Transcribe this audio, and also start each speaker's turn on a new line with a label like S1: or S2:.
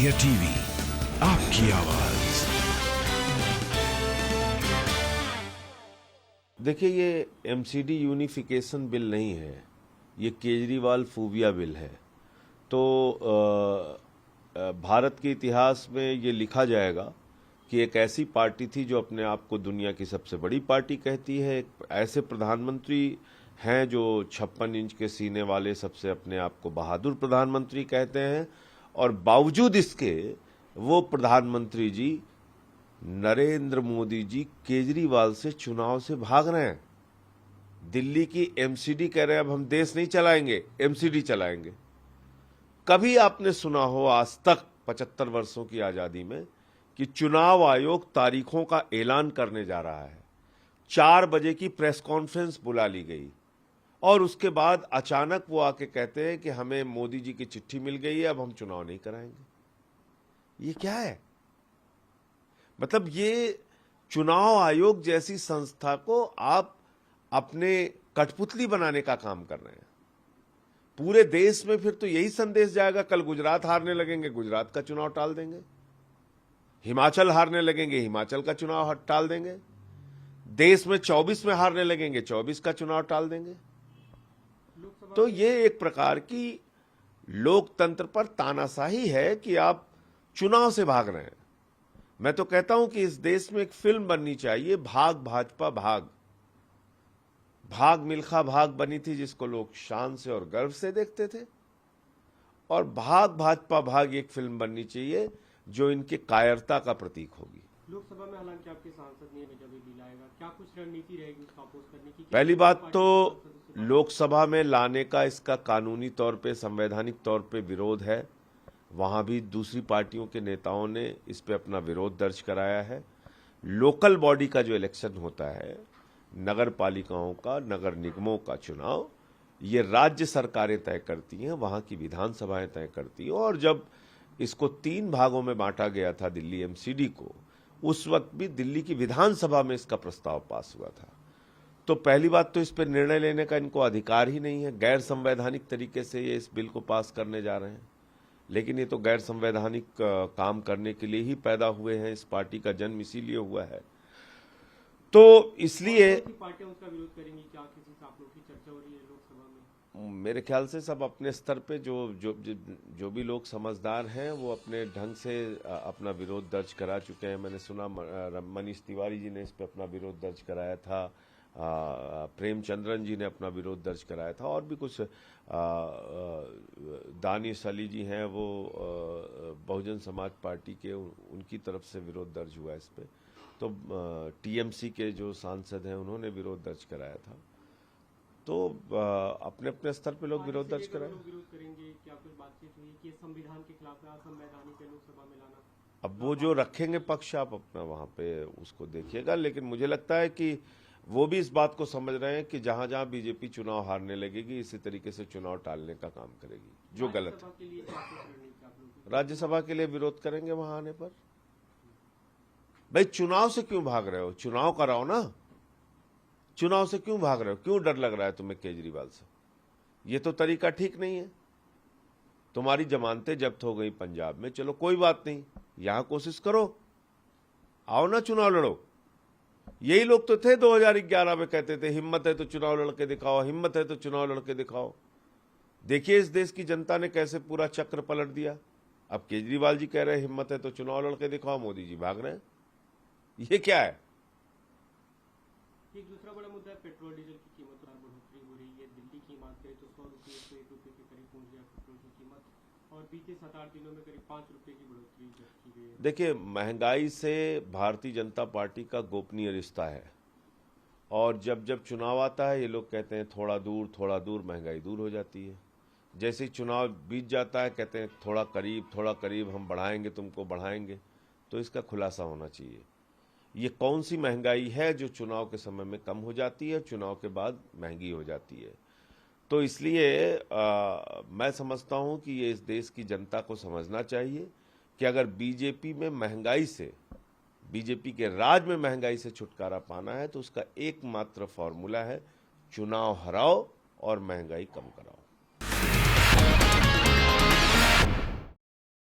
S1: India TV, आपकी आवाज।
S2: देखिए, ये एमसीडी यूनिफिकेशन बिल नहीं है, ये केजरीवाल फूबिया बिल है। तो भारत के इतिहास में ये लिखा जाएगा कि एक ऐसी पार्टी थी जो अपने आप को दुनिया की सबसे बड़ी पार्टी कहती है, एक ऐसे प्रधानमंत्री हैं जो 56 इंच के सीने वाले सबसे अपने आप को बहादुर प्रधानमंत्री कहते हैं, और बावजूद इसके वो प्रधानमंत्री जी नरेंद्र मोदी जी केजरीवाल से चुनाव से भाग रहे हैं। दिल्ली की एमसीडी कह रहे हैं अब हम देश नहीं चलाएंगे, एमसीडी चलाएंगे। कभी आपने सुना हो आज तक 75 वर्षों की आजादी में कि चुनाव आयोग तारीखों का ऐलान करने जा रहा है? 4 बजे की प्रेस कॉन्फ्रेंस बुला ली गई और उसके बाद अचानक वो आके कहते हैं कि हमें मोदी जी की चिट्ठी मिल गई है, अब हम चुनाव नहीं कराएंगे। ये क्या है? मतलब ये चुनाव आयोग जैसी संस्था को आप अपने कठपुतली बनाने का काम कर रहे हैं। पूरे देश में फिर तो यही संदेश जाएगा, कल गुजरात हारने लगेंगे, गुजरात का चुनाव टाल देंगे, हिमाचल हारने लगेंगे, हिमाचल का चुनाव टाल देंगे, देश में 24 में हारने लगेंगे, 24 का चुनाव टाल देंगे। तो ये एक प्रकार की लोकतंत्र पर तानाशाही है कि आप चुनाव से भाग रहे हैं। मैं तो कहता हूं कि इस देश में एक फिल्म बननी चाहिए, भाग भाजपा भाग। भाग मिल्खा भाग बनी थी जिसको लोग शान से और गर्व से देखते थे, और भाग भाजपा भाग एक फिल्म बननी चाहिए जो इनके कायरता का प्रतीक होगी।
S3: लोकसभा में हालांकि आपके सांसद नहीं है, जब ये बिल आएगा क्या कुछ रणनीति रहेगी उसका अपोज करने की?
S2: पहली बात तो लोकसभा में लाने का इसका कानूनी तौर पे, संवैधानिक तौर पे विरोध है। वहां भी दूसरी पार्टियों के नेताओं ने इस पे अपना विरोध दर्ज कराया है। लोकल बॉडी का जो इलेक्शन होता है, नगर पालिकाओं का, नगर निगमों का चुनाव, ये राज्य सरकारें तय करती हैं, वहां की विधानसभाएं तय करती हैं। और जब इसको 3 भागों में बांटा गया था दिल्ली एमसीडी को, उस वक्त भी दिल्ली की विधानसभा में इसका प्रस्ताव पास हुआ था। तो पहली बात तो इस पर निर्णय लेने का इनको अधिकार ही नहीं है। गैर संवैधानिक तरीके से ये इस बिल को पास करने जा रहे हैं, लेकिन ये तो गैर संवैधानिक काम करने के लिए ही पैदा हुए हैं। इस पार्टी का जन्म इसीलिए हुआ है। तो इसलिए
S3: पार्टियां उसका विरोध करेंगी क्या? किसी से आप लोग की चर्चा हो रही है लोकसभा में?
S2: मेरे ख्याल से सब अपने स्तर पे जो भी लोग समझदार हैं वो अपने ढंग से अपना विरोध दर्ज करा चुके हैं। मैंने सुना मनीष तिवारी जी ने इस पे अपना विरोध दर्ज कराया था, प्रेमचंद्रन जी ने अपना विरोध दर्ज कराया था, और भी कुछ दानिश अली जी हैं, वो बहुजन समाज पार्टी के, उनकी तरफ से विरोध दर्ज हुआ इस पे। तो टीएमसी के जो सांसद हैं उन्होंने विरोध दर्ज कराया था। तो अपने अपने स्तर पे लोग विरोध दर्ज कराए।
S3: विरोध करेंगे क्या? कुछ बातचीत हुई कि संविधान के खिलाफ है, असंवैधानिक है लोकसभा में लाना?
S2: अब वो जो रखेंगे पक्ष, आप अपना वहां पे उसको देखिएगा, लेकिन मुझे लगता है कि वो भी इस बात को समझ रहे हैं कि जहां जहां बीजेपी चुनाव हारने लगेगी, इसी तरीके से चुनाव टालने का काम करेगी, जो गलत है। राज्यसभा के लिए विरोध करेंगे वहां आने पर। भाई चुनाव से क्यों भाग रहे हो? चुनाव कराओ ना। चुनाव से क्यों भाग रहे हो? क्यों डर लग रहा है तुम्हें केजरीवाल से? ये तो तरीका ठीक नहीं है। तुम्हारी जमानतें जब्त हो गई पंजाब में, चलो कोई बात नहीं, यहां कोशिश करो, आओ ना चुनाव लड़ो। यही लोग तो थे 2011 में, कहते थे हिम्मत है तो चुनाव लड़के दिखाओ, हिम्मत है तो चुनाव लड़के दिखाओ। देखिए इस देश की जनता ने कैसे पूरा चक्र पलट दिया। अब केजरीवाल जी कह रहे हैं हिम्मत है तो चुनाव लड़के दिखाओ, मोदी जी भाग रहे हैं। ये क्या है?
S3: एक दूसरा बड़ा मुद्दा है, पेट्रोल डीजल की कीमत में बढ़ोतरी हो रही है। दिल्ली की बात करें तो 100 रुपये से 1 रुपये के करीब पहुंच गया पेट्रोल की कीमत, और बीते 7-8 दिनों में करीब 5 रुपये की बढ़ोतरी की गई है।
S2: देखिए, महंगाई से भारतीय जनता पार्टी का गोपनीय रिश्ता है, और जब जब चुनाव आता है ये लोग कहते हैं थोड़ा दूर महंगाई दूर हो जाती है। जैसे ही चुनाव बीत जाता है कहते हैं थोड़ा करीब हम बढ़ाएंगे, तुमको बढ़ाएंगे। तो इसका खुलासा होना चाहिए, ये कौन सी महंगाई है जो चुनाव के समय में कम हो जाती है, चुनाव के बाद महंगी हो जाती है। तो इसलिए मैं समझता हूं कि ये इस देश की जनता को समझना चाहिए कि अगर बीजेपी में महंगाई से, बीजेपी के राज में महंगाई से छुटकारा पाना है तो उसका एकमात्र फॉर्मूला है चुनाव हराओ और महंगाई कम कराओ।